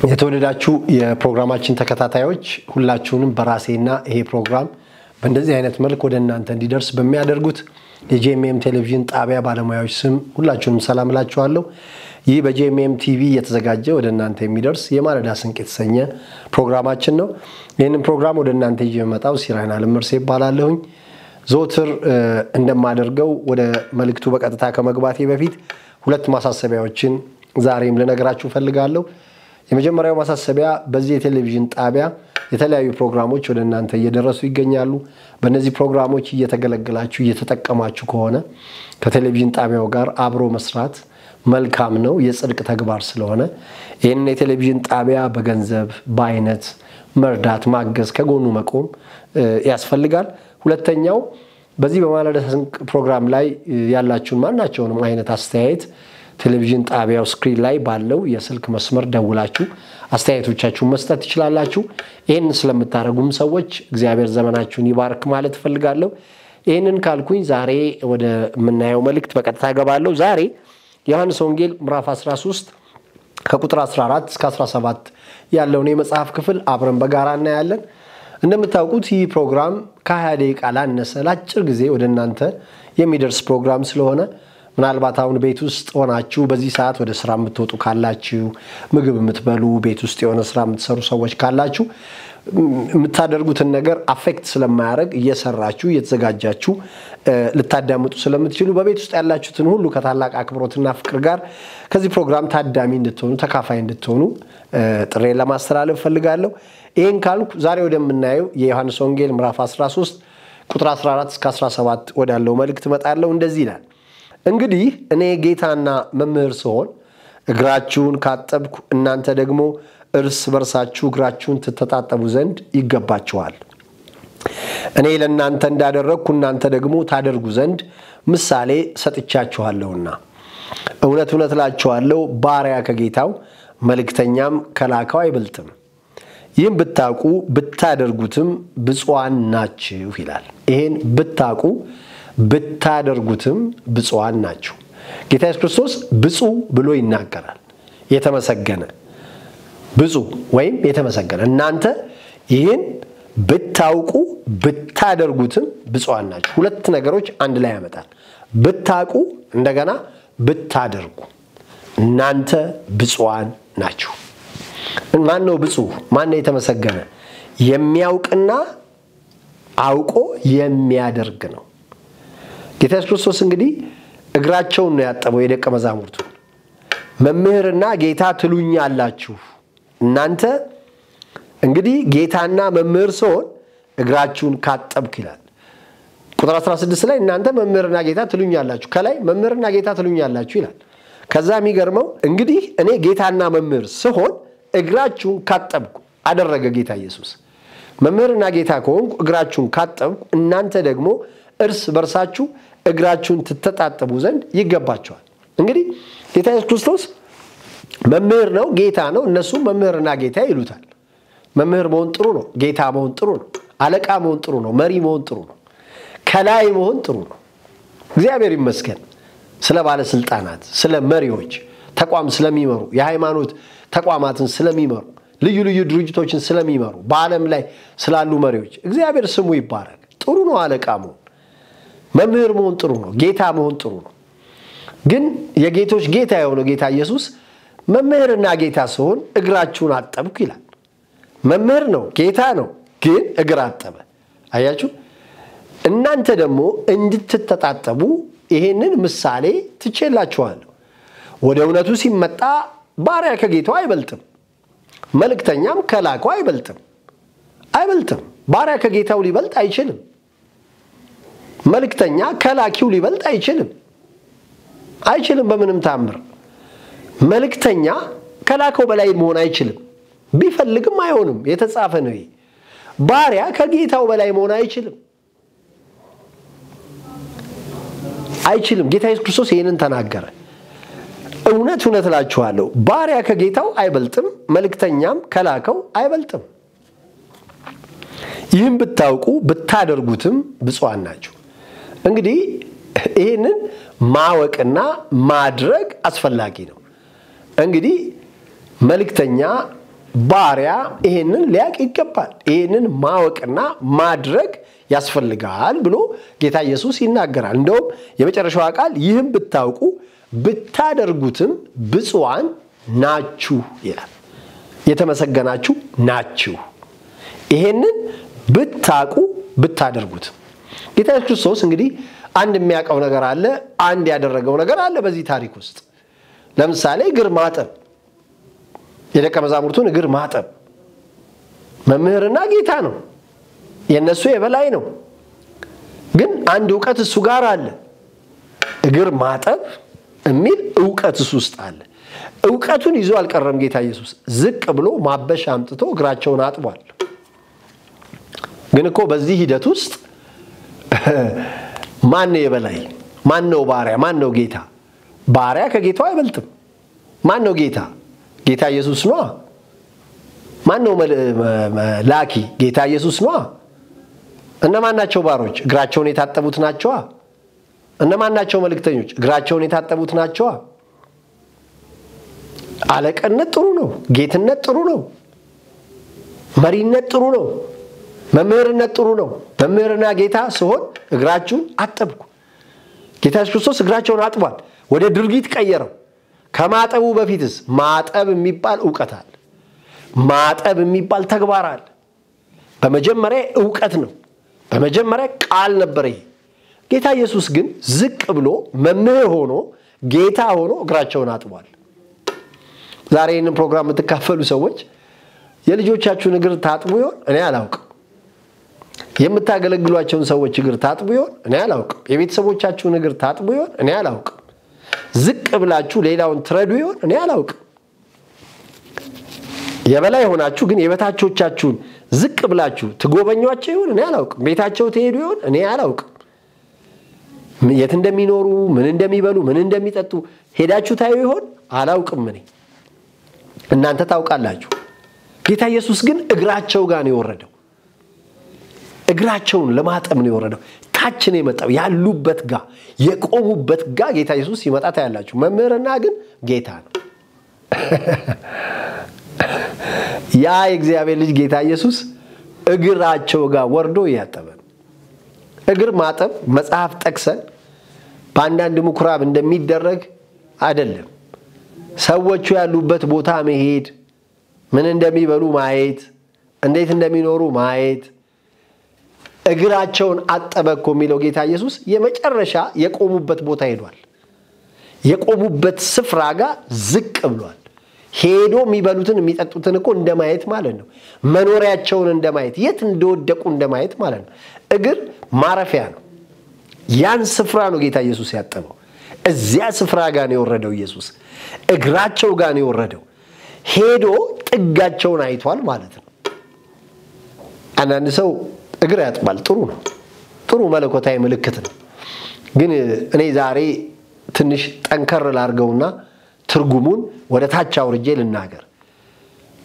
የተወደዳችሁ የፕሮግራማችን ተከታታዮች ሁላችሁንም በራሴና ይሄ ፕሮግራም በእንደዚህ አይነት መልኩ ወደ እናንተ እንዲደርስ በሚያደርጉት የጄኤምኤም ቴሌቪዥን ጣቢያ ባለሙያዎች ስም ሁላችሁንም ሰላም እላችኋለሁ። ይህ በጄኤምኤም ቲቪ የተዘጋጀ ወደ እናንተ የሚደርስ የማለዳ ስንቅ የተሰኘ ፕሮግራማችን ነው። ይህንን ፕሮግራም ወደ እናንተ ይዤ የመጣው ሲራይን አለምርሴ ይባላለሁኝ። ዞትር እንደማደርገው ወደ መልእክቱ በቀጥታ ከመግባቴ በፊት ሁለት ማሳሰቢያዎችን ዛሬም ልነግራችሁ ፈልጋለሁ። የመጀመሪያው ማሳሰቢያ በዚህ የቴሌቪዥን ጣቢያ የተለያዩ ፕሮግራሞች ወደ እናንተ እየደረሱ ይገኛሉ። በእነዚህ ፕሮግራሞች እየተገለገላችሁ እየተጠቀማችሁ ከሆነ ከቴሌቪዥን ጣቢያው ጋር አብሮ መስራት መልካም ነው፣ የጽድቅ ተግባር ስለሆነ ይህንን የቴሌቪዥን ጣቢያ በገንዘብ በአይነት መርዳት ማገዝ ከጎኑ መቆም ያስፈልጋል። ሁለተኛው በዚህ በማለዳ ስንቅ ፕሮግራም ላይ ያላችሁን ማናቸውንም አይነት አስተያየት ቴሌቪዥን ጣቢያው ስክሪን ላይ ባለው የስልክ መስመር ደውላችሁ አስተያየቶቻችሁን መስጠት ትችላላችሁ። ይሄን ስለምታረጉም ሰዎች እግዚአብሔር ዘመናችሁን ይባርክ ማለት ፈልጋለሁ። ይሄንን ካልኩኝ ዛሬ ወደ ምናየው መልእክት በቀጥታ ገባለሁ። ዛሬ ዮሐንስ ወንጌል ምዕራፍ 13 ከቁጥር 14 እስከ 17 ያለውን የመጽሐፍ ክፍል አብረን በጋራ እናያለን። እንደምታውቁት ይህ ፕሮግራም ከ20 ደቂቃ ላነሰ ለአጭር ጊዜ ወደ እናንተ የሚደርስ ፕሮግራም ስለሆነ ምናልባት አሁን ቤት ውስጥ ሆናችሁ በዚህ ሰዓት ወደ ስራ የምትወጡ ካላችሁ ምግብ የምትበሉ ቤት ውስጥ የሆነ ስራ የምትሰሩ ሰዎች ካላችሁ የምታደርጉትን ነገር አፌክት ስለማያደርግ እየሰራችሁ እየተዘጋጃችሁ ልታዳምጡ ስለምትችሉ በቤት ውስጥ ያላችሁትን ሁሉ ከታላቅ አክብሮትና ፍቅር ጋር ከዚህ ፕሮግራም ታዳሚ እንድትሆኑ ተካፋይ እንድትሆኑ ጥሬን ለማስተላለፍ ፈልጋለሁ። ይሄን ካልኩ ዛሬ ወደምናየው የዮሐንስ ወንጌል ምዕራፍ 13 ቁጥር 14 እስከ 17 ወዳለው መልእክት መጣለው። እንደዚህ ይላል። እንግዲህ እኔ ጌታና መምህር ስሆን እግራችሁን ካጠብኩ እናንተ ደግሞ እርስ በርሳችሁ እግራችሁን ትተጣጠቡ ዘንድ ይገባችኋል። እኔ ለእናንተ እንዳደረግኩ እናንተ ደግሞ ታደርጉ ዘንድ ምሳሌ ሰጥቻችኋለሁና እውነት እውነት እላችኋለሁ ባሪያ ከጌታው መልእክተኛም ከላከው አይበልጥም። ይህን ብታውቁ ብታደርጉትም ብፁዓን ናችሁ ይላል። ይሄን ብታውቁ ብታደርጉትም ብፁዓን ናችሁ። ጌታ ኢየሱስ ክርስቶስ ብፁዕ ብሎ ይናገራል። የተመሰገነ ብፁዕ ወይም የተመሰገነ። እናንተ ይህን ብታውቁ ብታደርጉትም ብፁዓን ናችሁ። ሁለት ነገሮች አንድ ላይ ያመጣል። ብታውቁ እንደገና ብታደርጉ እናንተ ብፁዓን ናችሁ። ማን ነው ብፁዕ? ማን ነው የተመሰገነ? የሚያውቅና አውቆ የሚያደርግ ነው። ጌታ ኢየሱስ ክርስቶስ እንግዲህ እግራቸውን ነው ያጠበው የደቀ መዛሙርቱ። መምህርና ጌታ ትሉኛላችሁ። እናንተ እንግዲህ ጌታና መምህር ስሆን እግራችሁን ካጠብኩ ይላል። ቁጥር 16 ላይ እናንተ መምህርና ጌታ ትሉኛላችሁ፣ ከላይ መምህርና ጌታ ትሉኛላችሁ ይላል። ከዛ የሚገርመው እንግዲህ እኔ ጌታና መምህር ስሆን እግራችሁን ካጠብኩ አደረገ ጌታ ኢየሱስ። መምህርና ጌታ ከሆንኩ እግራችሁን ካጠብኩ እናንተ ደግሞ እርስ በርሳችሁ እግራችሁን ትተጣጠቡ ዘንድ ይገባችኋል። እንግዲህ ጌታ ኢየሱስ ክርስቶስ መምህር ነው፣ ጌታ ነው። እነሱም መምህርና ጌታ ይሉታል። መምህር መሆን ጥሩ ነው፣ ጌታ መሆን ጥሩ ነው፣ አለቃ መሆን ጥሩ ነው፣ መሪ መሆን ጥሩ ነው፣ ከላይ መሆን ጥሩ ነው። እግዚአብሔር ይመስገን ስለ ባለስልጣናት፣ ስለ መሪዎች፣ ተቋም ስለሚመሩ፣ የሃይማኖት ተቋማትን ስለሚመሩ፣ ልዩ ልዩ ድርጅቶችን ስለሚመሩ፣ በዓለም ላይ ስላሉ መሪዎች እግዚአብሔር ስሙ ይባረክ። ጥሩ ነው አለቃ መሆን፣ መምህር መሆን ጥሩ ነው፣ ጌታ መሆን ጥሩ ነው። ግን የጌቶች ጌታ የሆነው ጌታ ኢየሱስ መምህርና ጌታ ሲሆን እግራችሁን አጠብኩ ይላል። መምህር ነው፣ ጌታ ነው፣ ግን እግር አጠበ። አያችሁ? እናንተ ደግሞ እንድትተጣጠቡ ይሄንን ምሳሌ ትቼላችኋለሁ። ወደ እውነቱ ሲመጣ ባሪያ ከጌታው አይበልጥም፣ መልእክተኛም ከላከው አይበልጥም። ባሪያ ከጌታው ሊበልጥ አይችልም። መልእክተኛ ከላኪው ሊበልጥ አይችልም በምንም ታምር። መልእክተኛ ከላከው በላይ መሆን አይችልም። ቢፈልግም አይሆንም። የተጻፈ ነው። ባሪያ ከጌታው በላይ መሆን አይችልም። ጌታ ኢየሱስ ክርስቶስ ይሄንን ተናገረ። እውነት እውነት እላችኋለሁ ባሪያ ከጌታው አይበልጥም፣ መልእክተኛም ከላከው አይበልጥም። ይህን ብታውቁ ብታደርጉትም ብፁዓን ናችሁ። እንግዲህ ይሄንን ማወቅና ማድረግ አስፈላጊ ነው። እንግዲህ መልእክተኛ ባሪያ ይሄንን ሊያቅ ይገባል ይሄንን ማወቅና ማድረግ ያስፈልጋል ብሎ ጌታ ኢየሱስ ይናገራል እንደውም የመጨረሻው ቃል ይህም ብታውቁ ብታደርጉትም ብፁዓን ናችሁ ይላል የተመሰገናችሁ ናችሁ ይሄንን ብታውቁ ብታደርጉት ጌታ ኢየሱስ ክርስቶስ እንግዲህ አንድ የሚያቀው ነገር አለ አንድ ያደረገው ነገር አለ በዚህ ታሪክ ውስጥ ለምሳሌ እግር ማጠብ የደቀ መዛሙርቱን እግር ማጠብ መምህርና ጌታ ነው የነሱ የበላይ ነው ግን አንድ ዕውቀት እሱ ጋር አለ እግር ማጠብ የሚል ዕውቀት እሱ ውስጥ አለ ዕውቀቱን ይዞ አልቀረም ጌታ ኢየሱስ ዝቅ ብሎ ማበሻ አምጥቶ እግራቸውን አጥቧል ግን እኮ በዚህ ሂደት ውስጥ ማን ነው የበላይ ማን ነው ባሪያ ማን ነው ጌታ ባሪያ ከጌታው አይበልጥም ማን ነው ጌታ ጌታ ኢየሱስ ነው ማን ነው ላኪ ጌታ ኢየሱስ ነው እነማን ናቸው ባሮች እግራቸውን የታጠቡት ናቸው እነማን ናቸው መልእክተኞች እግራቸውን የታጠቡት ናቸው አለቅነት ጥሩ ነው ጌትነት ጥሩ ነው መሪነት ጥሩ ነው መምህርነት ጥሩ ነው መምህርና ጌታ ሲሆን እግራቸውን አጠብኩ ጌታ ኢየሱስ ክርስቶስ እግራቸውን አጥቧል ወደ ድርጊት ቀየረው ከማጠቡ በፊትስ ማጠብ የሚባል ዕውቀት አለ ማጠብ የሚባል ተግባር አለ በመጀመሪያ ዕውቀት ነው በመጀመሪያ ቃል ነበር ይሄ ጌታ ኢየሱስ ግን ዝቅ ብሎ መምህር ሆኖ ጌታ ሆኖ እግራቸውን አጥቧል ዛሬ ይህንን ፕሮግራም የምትካፈሉ ሰዎች የልጆቻችሁን እግር ታጥቡ ይሆን እኔ አላውቅም የምታገለግሏቸውን ሰዎች እግር ታጥቡ ይሆን እኔ አላውቅም የቤተሰቦቻችሁን እግር ታጥቡ ይሆን እኔ አላውቅም ዝቅ ብላችሁ ሌላውን ትረዱ ይሆን እኔ አላውቅም የበላይ ሆናችሁ ግን የበታቾቻችሁን ዝቅ ብላችሁ ትጎበኛቸው ይሆን እኔ አላውቅም ቤታቸው ትሄዱ ይሆን እኔ አላውቅም የት እንደሚኖሩ ምን እንደሚበሉ ምን እንደሚጠጡ ሄዳችሁ ታዩ ይሆን አላውቅም እኔ እናንተ ታውቃላችሁ ጌታ ኢየሱስ ግን እግራቸው ጋር ነው የወረደው እግራቸውን ለማጠብ ነው የወረደው ታች ነው የመጣው ያሉበት ጋር የቆሙበት ጋር ጌታ ኢየሱስ ይመጣ ታያላችሁ መምህርና ግን ጌታ ነው ያ የእግዚአብሔር ልጅ ጌታ ኢየሱስ እግራቸው ጋር ወርዶ ያጠበ እግር ማጠብ መጽሐፍ ጠቅሰን በአንዳንድ ምኩራብ እንደሚደረግ አይደለም ሰዎቹ ያሉበት ቦታ መሄድ ምን እንደሚበሉ ማየት እንዴት እንደሚኖሩ ማየት እግራቸውን አጠበኮ የሚለው ጌታ ኢየሱስ የመጨረሻ የቆሙበት ቦታ ሄዷል የቆሙበት ስፍራ ጋር ዝቅ ብሏል ሄዶ የሚበሉትን የሚጠጡትን እኮ እንደማየት ማለት ነው መኖሪያቸውን እንደማየት የት እንደወደቁ እንደማየት ማለት ነው እግር ማረፊያ ነው ያን ስፍራ ነው ጌታ ኢየሱስ ያጠበው እዚያ ስፍራ ጋር ነው የወረደው ኢየሱስ እግራቸው ጋር ነው የወረደው ሄዶ ጥጋቸውን አይቷል ማለት ነው አንዳንድ ሰው እግር ያጥባል ጥሩ ነው ጥሩ መለኮታዊ ምልክት ነው ግን እኔ ዛሬ ትንሽ ጠንከር ላርገውና ትርጉሙን ወደ ታች አውርጄ ልናገር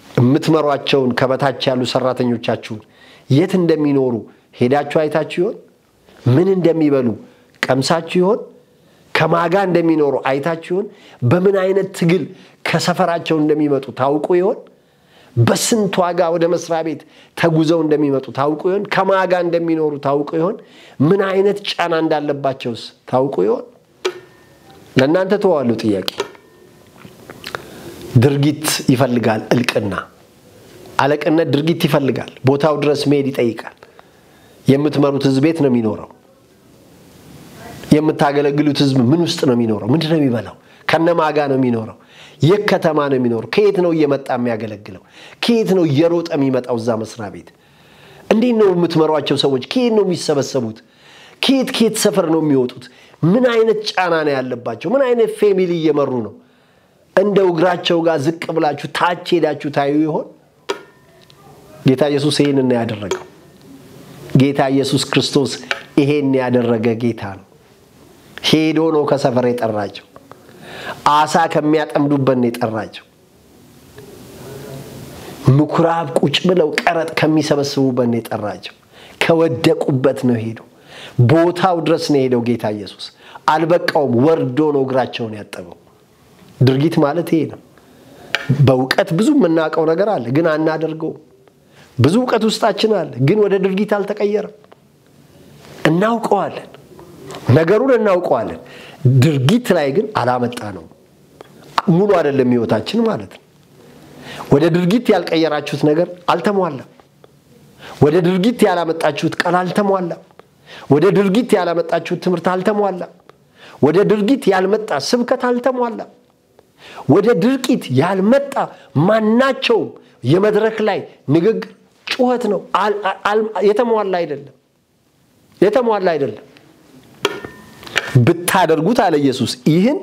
የምትመሯቸውን ከበታች ያሉ ሰራተኞቻችሁን የት እንደሚኖሩ ሄዳችሁ አይታችሁ ይሆን ምን እንደሚበሉ ቀምሳችሁ ይሆን ከማጋ እንደሚኖሩ አይታችሁ ይሆን በምን አይነት ትግል ከሰፈራቸው እንደሚመጡ ታውቁ ይሆን በስንት ዋጋ ወደ መስሪያ ቤት ተጉዘው እንደሚመጡ ታውቁ ይሆን ከማጋ እንደሚኖሩ ታውቁ ይሆን ምን አይነት ጫና እንዳለባቸውስ ታውቁ ይሆን ለእናንተ ተዋሉ ጥያቄ ድርጊት ይፈልጋል እልቅና አለቅነት ድርጊት ይፈልጋል ቦታው ድረስ መሄድ ይጠይቃል የምትመሩት ህዝብ ቤት ነው የሚኖረው የምታገለግሉት ህዝብ ምን ውስጥ ነው የሚኖረው ምንድነው የሚበላው ከነማጋ ነው የሚኖረው የከተማ ነው የሚኖረው ከየት ነው እየመጣ የሚያገለግለው ከየት ነው እየሮጠ የሚመጣው እዛ መስሪያ ቤት እንዴት ነው የምትመሯቸው ሰዎች ከየት ነው የሚሰበሰቡት ከየት ሰፈር ነው የሚወጡት ምን አይነት ጫና ነው ያለባቸው ምን አይነት ፋሚሊ እየመሩ ነው እንደው እግራቸው ጋር ዝቅ ብላችሁ ታች ሄዳችሁ ታዩ ይሆን ጌታ ኢየሱስ ይሄንን ያደረገው ጌታ ኢየሱስ ክርስቶስ ይሄን ያደረገ ጌታ ነው ሄዶ ነው ከሰፈር የጠራቸው አሳ ከሚያጠምዱበት ነው የጠራቸው ምኩራብ ቁጭ ብለው ቀረጥ ከሚሰበስቡበት ነው የጠራቸው ከወደቁበት ነው ሄዶ ቦታው ድረስ ነው ሄዶ ጌታ ኢየሱስ አልበቃውም ወርዶ ነው እግራቸውን ያጠበው ድርጊት ማለት ይሄ ነው በእውቀት ብዙ የምናውቀው ነገር አለ ግን አናደርገው ብዙ እውቀት ውስጣችን አለ ግን ወደ ድርጊት አልተቀየረም እናውቀዋለን ነገሩን እናውቀዋለን ድርጊት ላይ ግን አላመጣ ነው ሙሉ አይደለም ህይወታችን ማለት ነው ወደ ድርጊት ያልቀየራችሁት ነገር አልተሟላም ወደ ድርጊት ያላመጣችሁት ቃል አልተሟላም ወደ ድርጊት ያላመጣችሁት ትምህርት አልተሟላም ወደ ድርጊት ያልመጣ ስብከት አልተሟላም ወደ ድርጊት ያልመጣ ማናቸው የመድረክ ላይ ንግግር ጩኸት ነው የተሟላ አይደለም ብታደርጉት አለ ኢየሱስ ይህን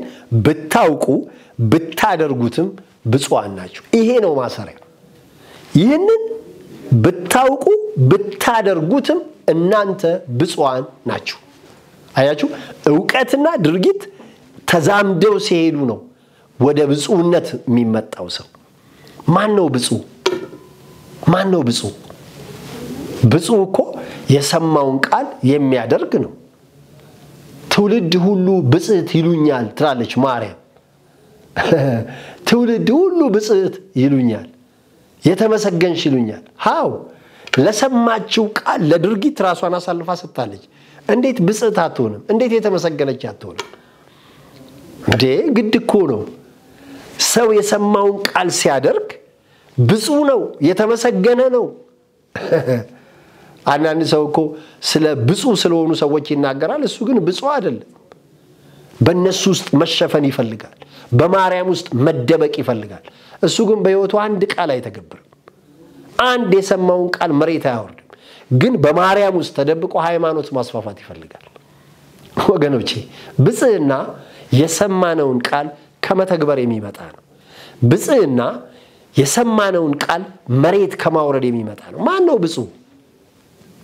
ብታውቁ ብታደርጉትም ብፁዓን ናችሁ ይሄ ነው ማሰሪያ ይህንን ብታውቁ ብታደርጉትም እናንተ ብፁዓን ናችሁ አያችሁ ዕውቀትና ድርጊት ተዛምደው ሲሄዱ ነው ወደ ብፁዕነት የሚመጣው ሰው ማን ነው ብፁዕ እኮ የሰማውን ቃል የሚያደርግ ነው ትውልድ ሁሉ ብጽዕት ይሉኛል ትላለች ማርያም ትውልድ ሁሉ ብጽዕት ይሉኛል የተመሰገንሽ ይሉኛል ሃው ለሰማችው ቃል ለድርጊት ራሷን አሳልፋ ሰጣለች እንዴት ብጽዕት አትሆንም እንዴት የተመሰገነች አትሆንም እንዴ ግድ እኮ ነው ሰው የሰማውን ቃል ሲያደርግ ብፁዕ ነው የተመሰገነ ነው አንዳንድ ሰው እኮ ስለ ብፁዕ ስለሆኑ ሰዎች ይናገራል እሱ ግን ብፁዕ አይደለም በእነሱ ውስጥ መሸፈን ይፈልጋል በማርያም ውስጥ መደበቅ ይፈልጋል እሱ ግን በህይወቱ አንድ ቃል አይተገብርም አንድ የሰማውን ቃል መሬት አያወርድም ግን በማርያም ውስጥ ተደብቆ ሃይማኖት ማስፋፋት ይፈልጋል ወገኖቼ ብጽዕና የሰማነውን ቃል ከመተግበር የሚመጣ ነው ብጽዕና የሰማነውን ቃል መሬት ከማውረድ የሚመጣ ነው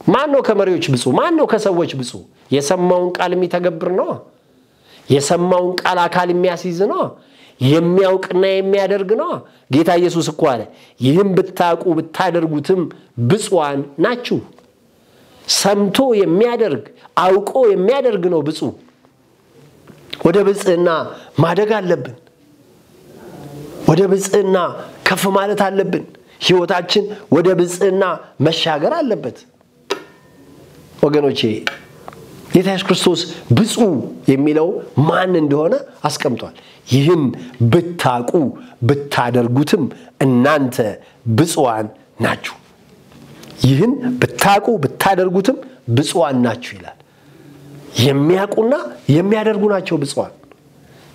ማን ነው ከመሪዎች ብፁዕ ማን ነው ከሰዎች ብፁዕ የሰማውን ቃል የሚተገብር ነው የሰማውን ቃል አካል የሚያስይዝ ነው የሚያውቅና የሚያደርግ ነው ጌታ ኢየሱስ እኮ አለ ይህን ብታውቁ ብታደርጉትም ብፁዓን ናችሁ ሰምቶ የሚያደርግ አውቆ የሚያደርግ ነው ብፁዕ ወደ ብጽዕና ማደግ አለብን ወደ ብጽዕና ከፍ ማለት አለብን ህይወታችን ወደ ብጽዕና መሻገር አለበት ወገኖቼ ጌታ ኢየሱስ ክርስቶስ ብፁዕ የሚለው ማን እንደሆነ አስቀምጧል ይህን ብታውቁ ብታደርጉትም እናንተ ብፁዓን ናችሁ ይህን ብታውቁ ብታደርጉትም ብፁዓን ናችሁ ይላል የሚያውቁና የሚያደርጉ ናቸው ብፁዓን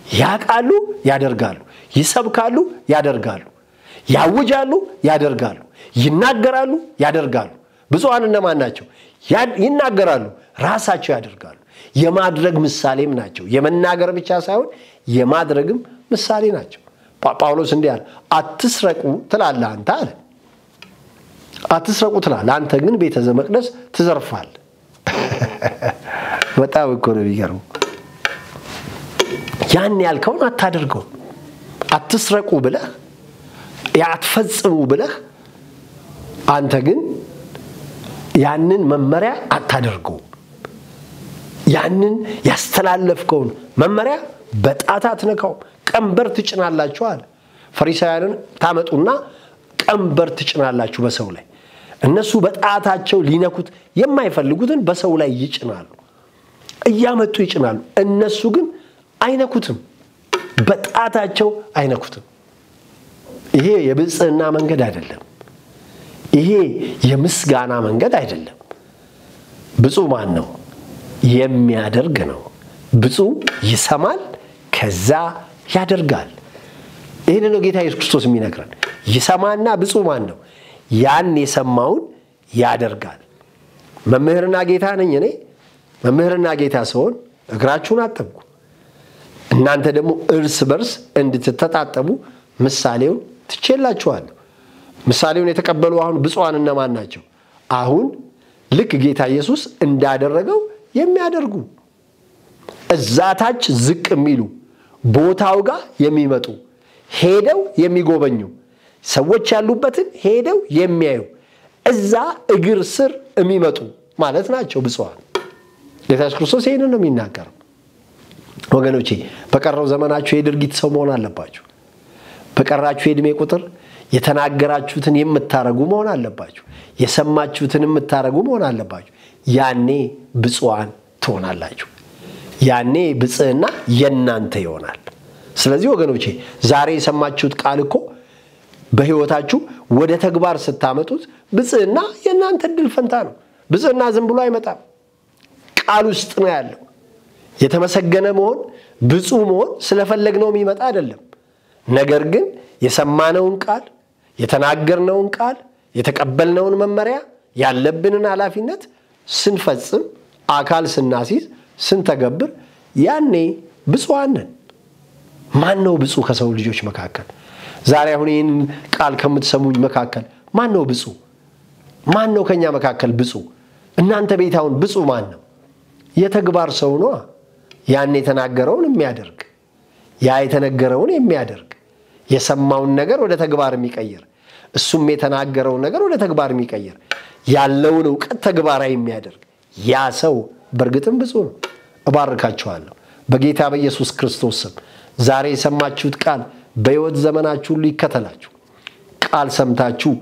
ያውቃሉ ያደርጋሉ ይሰብካሉ ያደርጋሉ ያውጃሉ ያደርጋሉ ይናገራሉ ያደርጋሉ ብፁዓን እነማን ናቸው ይናገራሉ ራሳቸው ያደርጋሉ የማድረግ ምሳሌም ናቸው የመናገር ብቻ ሳይሆን የማድረግም ምሳሌ ናቸው ጳውሎስ እንዲህ አለ አትስረቁ ትላለህ አንተ አለ አትስረቁ ትላለህ አንተ ግን ቤተ መቅደስ ትዘርፋለህ በጣም እኮ ነው የሚገርመው ያን ያልከውን አታደርገው አትስረቁ ብለህ ያትፈጽሙ ብለህ አንተ ግን ያንን መመሪያ አታደርገው ያንን ያስተላለፍከውን መመሪያ በጣት አትነካው ቀንበር ትጭናላችሁ አለ ፈሪሳውያንን ታመጡና ቀንበር ትጭናላችሁ በሰው ላይ እነሱ በጣታቸው ሊነኩት የማይፈልጉትን በሰው ላይ ይጭናሉ እያመጡ ይጭናሉ እነሱ ግን አይነኩትም በጣታቸው አይነኩትም ይሄ የብጽዕና መንገድ አይደለም ይሄ የምስጋና መንገድ አይደለም ብፁዕ ማን ነው የሚያደርግ ነው ብፁዕ ይሰማል ከዛ ያደርጋል ይሄን ነው ጌታ ኢየሱስ ክርስቶስ የሚነግረን ይሰማና ብፁዕ ማን ነው ያን የሰማውን ያደርጋል መምህርና ጌታ ነኝ እኔ መምህርና ጌታ ሰውን እግራችሁን አጠብቁ እናንተ ደግሞ እርስ በርስ እንድትተጣጠቡ ምሳሌውን ትቼላችኋለሁ ምሳሌውን የተቀበሉ አሁን ብፁዓን እነማን ናቸው አሁን ልክ ጌታ ኢየሱስ እንዳደረገው የሚያደርጉ እዛታች ዝቅ የሚሉ ቦታው ጋር የሚመጡ ሄደው የሚጎበኙ ሰዎች ያሉበትን ሄደው የሚያዩ እዛ እግር ስር የሚመጡ ማለት ናቸው ብፁዓን ጌታ ኢየሱስ ክርስቶስ ይሄንን ነው የሚናገረው ወገኖቼ በቀረው ዘመናችሁ የድርጊት ሰው መሆን አለባችሁ በቀራችሁ የዕድሜ ቁጥር የተናገራችሁትን የምታረጉ መሆን አለባችሁ። የሰማችሁትን የምታረጉ መሆን አለባችሁ። ያኔ ብፁዓን ትሆናላችሁ። ያኔ ብጽዕና የናንተ ይሆናል። ስለዚህ ወገኖቼ ዛሬ የሰማችሁት ቃል እኮ በህይወታችሁ ወደ ተግባር ስታመጡት ብጽዕና የናንተ ድል ፈንታ ነው። ብጽዕና ዝም ብሎ አይመጣም፣ ቃል ውስጥ ነው ያለው። የተመሰገነ መሆን ብፁዕ መሆን ስለፈለግነው የሚመጣ አይደለም። ነገር ግን የሰማነውን ቃል የተናገርነውን ቃል የተቀበልነውን መመሪያ ያለብንን ኃላፊነት ስንፈጽም አካል ስናሲዝ ስንተገብር ያኔ ብፁዓን ነን። ማን ነው ብፁዕ ከሰው ልጆች መካከል? ዛሬ አሁን ይህን ቃል ከምትሰሙኝ መካከል ማን ነው ብፁዕ? ማን ነው ከኛ መካከል ብፁዕ? እናንተ ቤት አሁን ብፁዕ ማን ነው? የተግባር ሰው ነው። ያን የተናገረውን የሚያደርግ ያ የተነገረውን የሚያደርግ የሰማውን ነገር ወደ ተግባር የሚቀይር እሱም የተናገረውን ነገር ወደ ተግባር የሚቀይር ያለውን ዕውቀት ተግባራዊ የሚያደርግ ያ ሰው በእርግጥም ብፁዕ ነው። እባርካችኋለሁ በጌታ በኢየሱስ ክርስቶስ ስም። ዛሬ የሰማችሁት ቃል በሕይወት ዘመናችሁ ሁሉ ይከተላችሁ። ቃል ሰምታችሁ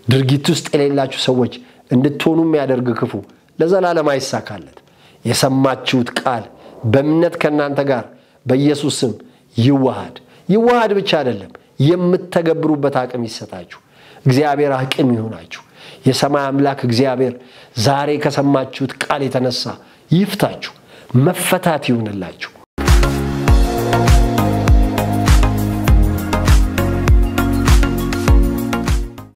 ድርጊት ውስጥ የሌላችሁ ሰዎች እንድትሆኑ የሚያደርግ ክፉ ለዘላለም አይሳካለት። የሰማችሁት ቃል በእምነት ከናንተ ጋር በኢየሱስ ስም ይዋሃድ ብቻ አይደለም የምትተገብሩበት አቅም ይሰጣችሁ። እግዚአብሔር አቅም ይሆናችሁ። የሰማይ አምላክ እግዚአብሔር ዛሬ ከሰማችሁት ቃል የተነሳ ይፍታችሁ፣ መፈታት ይሁንላችሁ።